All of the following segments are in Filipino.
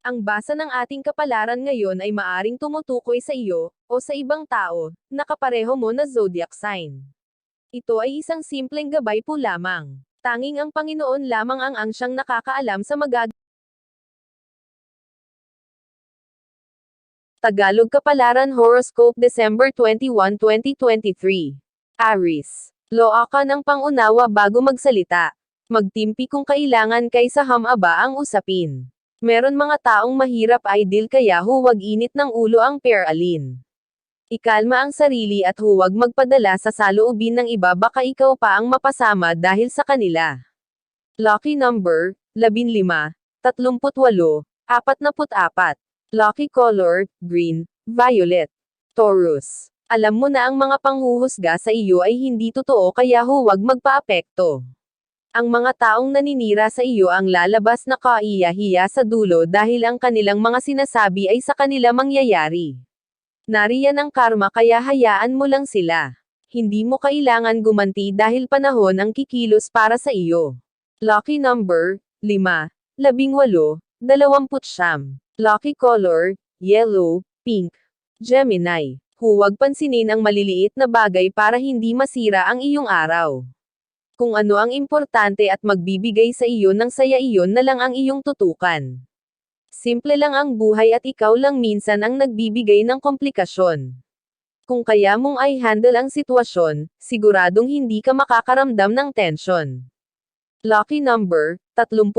Ang basa ng ating kapalaran ngayon ay maaring tumutukoy sa iyo, o sa ibang tao, na kapareho mo na zodiac sign. Ito ay isang simpleng gabay po lamang. Tanging ang Panginoon lamang ang siyang nakakaalam sa Tagalog Kapalaran Horoscope December 21, 2023. Aries. Loa ka ng pangunawa bago magsalita. Magtimpi kung kailangan kaysa hamaba ang usapin. Meron mga taong mahirap idol kaya huwag init ng ulo ang pair-alin. Ikalma ang sarili at huwag magpadala sa saloobin ng iba baka ikaw pa ang mapasama dahil sa kanila. Lucky number, 15, 38, 44. Lucky color, green, violet. Taurus. Alam mo na ang mga panghuhusga sa iyo ay hindi totoo kaya huwag magpaapekto. Ang mga taong naninira sa iyo ang lalabas na kaiya-hiya sa dulo dahil ang kanilang mga sinasabi ay sa kanila mangyayari. Nariyan ang karma kaya hayaan mo lang sila. Hindi mo kailangan gumanti dahil panahon ang kikilos para sa iyo. Lucky number, 5, 18, 20. Lucky color, yellow, pink. Gemini. Huwag pansinin ang maliliit na bagay para hindi masira ang iyong araw. Kung ano ang importante at magbibigay sa iyo ng saya iyon na lang ang iyong tutukan. Simple lang ang buhay at ikaw lang minsan ang nagbibigay ng komplikasyon. Kung kaya mong i-handle ang sitwasyon, siguradong hindi ka makakaramdam ng tension. Lucky number, 38,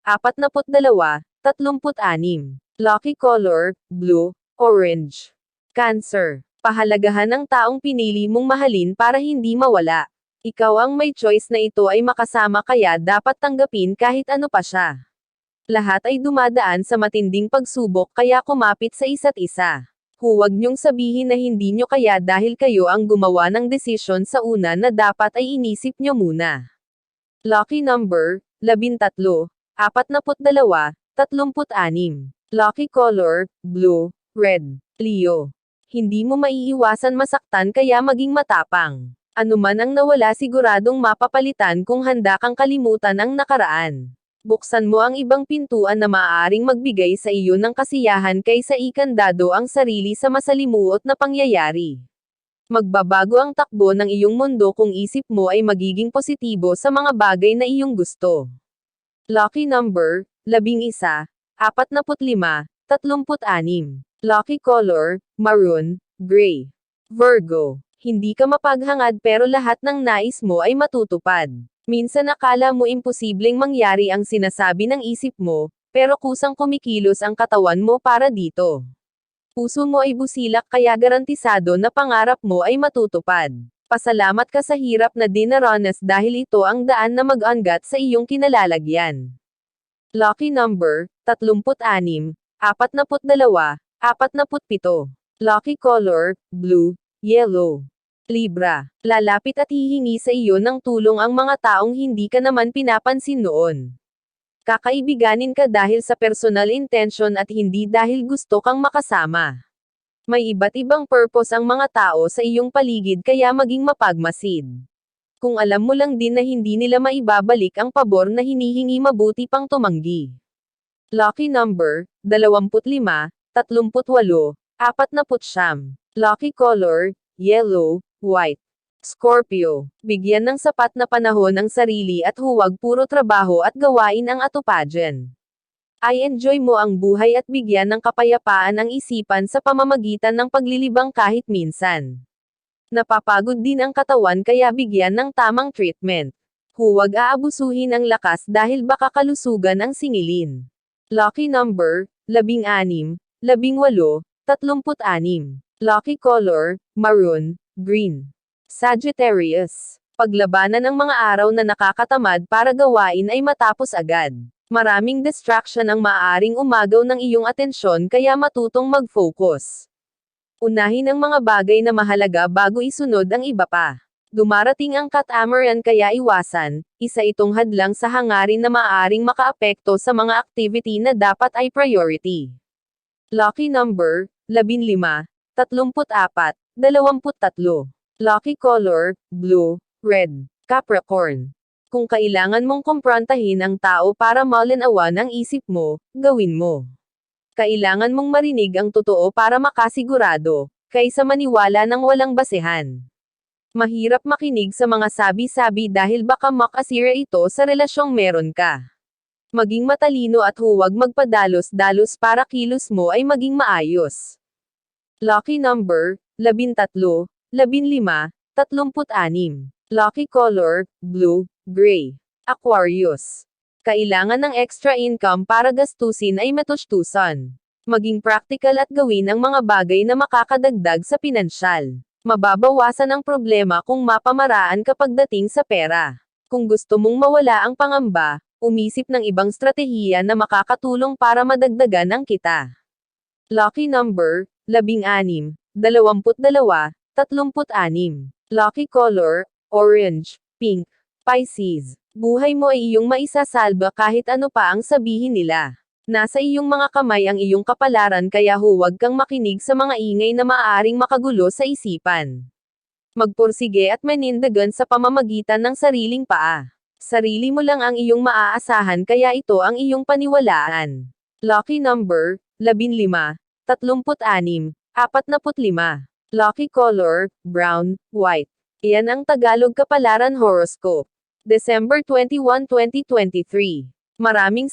42, 36. Lucky color, blue, orange. Cancer. Pahalagahan ang taong pinili mong mahalin para hindi mawala. Ikaw ang may choice na ito ay makasama kaya dapat tanggapin kahit ano pa siya. Lahat ay dumadaan sa matinding pagsubok kaya kumapit sa isa't isa. Huwag niyong sabihin na hindi niyo kaya dahil kayo ang gumawa ng desisyon sa una na dapat ay inisip niyo muna. Lucky number, 13, 42, 36. Lucky color, blue, red. Leo. Hindi mo maiiwasan masaktan kaya maging matapang. Ano man ang nawala siguradong mapapalitan kung handa kang kalimutan ang nakaraan. Buksan mo ang ibang pintuan na maaaring magbigay sa iyo ng kasiyahan kaysa ikandado ang sarili sa masalimuot na pangyayari. Magbabago ang takbo ng iyong mundo kung isip mo ay magiging positibo sa mga bagay na iyong gusto. Lucky number, 11, 45, 36. Lucky color, maroon, gray. Virgo. Hindi ka mapaghangad pero lahat ng nais mo ay matutupad. Minsan akala mo imposibleng mangyari ang sinasabi ng isip mo, pero kusang kumikilos ang katawan mo para dito. Puso mo ay busilak kaya garantisado na pangarap mo ay matutupad. Pasalamat ka sa hirap na dinaranas dahil ito ang daan na mag-ungat sa iyong kinalalagyan. Lucky number, 36, 42, 47. Lucky color, blue, yellow. Libra. Lalapit at hihingi sa iyo ng tulong ang mga taong hindi ka naman pinapansin noon. Kakaibiganin ka dahil sa personal intention at hindi dahil gusto kang makasama. May iba't ibang purpose ang mga tao sa iyong paligid kaya maging mapagmasid. Kung alam mo lang din na hindi nila maibabalik ang pabor na hinihingi mabuti pang tumanggi. Lucky number, 25, 38, 49. Lucky color, yellow, white. Scorpio. Bigyan ng sapat na panahon ang sarili at huwag puro trabaho at gawain ang atupajan. I-enjoy mo ang buhay at bigyan ng kapayapaan ang isipan sa pamamagitan ng paglilibang kahit minsan. Napapagod din ang katawan kaya bigyan ng tamang treatment. Huwag aabusuhin ang lakas dahil baka kalusugan ang singilin. Lucky number, 16, 18, 36. Lucky color, maroon, green. Sagittarius. Paglabanan ng mga araw na nakakatamad para gawain ay matapos agad. Maraming distraction ang maaaring umagaw ng iyong atensyon kaya matutong mag-focus. Unahin ang mga bagay na mahalaga bago isunod ang iba pa. Dumarating ang catamaran kaya iwasan, isa itong hadlang sa hangarin na maaaring makaapekto sa mga activity na dapat ay priority. Lucky number, 15, 34, 23. Lucky color, blue, red. Capricorn. Kung kailangan mong kumprontahin ang tao para malinawan ang isip mo, gawin mo. Kailangan mong marinig ang totoo para makasigurado, kaysa maniwala ng walang basehan. Mahirap makinig sa mga sabi-sabi dahil baka makasira ito sa relasyong meron ka. Maging matalino at huwag magpadalos-dalos para kilos mo ay maging maayos. Lucky number, 13, 15, 36. Lucky color, blue, gray. Aquarius. Kailangan ng extra income para gastusin ay matustusan. Maging practical at gawin ang mga bagay na makakadagdag sa pinansyal. Mababawasan ang problema kung mapamaraan kapag dating sa pera. Kung gusto mong mawala ang pangamba, umisip ng ibang strategiya na makakatulong para madagdagan ang kita. Lucky number, 16, 22, 36. Lucky color, orange, pink. Pisces. Buhay mo ay iyong maisasalba kahit ano pa ang sabihin nila. Nasa iyong mga kamay ang iyong kapalaran kaya huwag kang makinig sa mga ingay na maaaring makagulo sa isipan. Magpursige at manindagan sa pamamagitan ng sariling paa. Sarili mo lang ang iyong maaasahan kaya ito ang iyong paniwalaan. Lucky number, 15, 36, 45. Lucky color, brown, white. Iyan ang Tagalog Kapalaran Horoscope. December 21, 2023. Maraming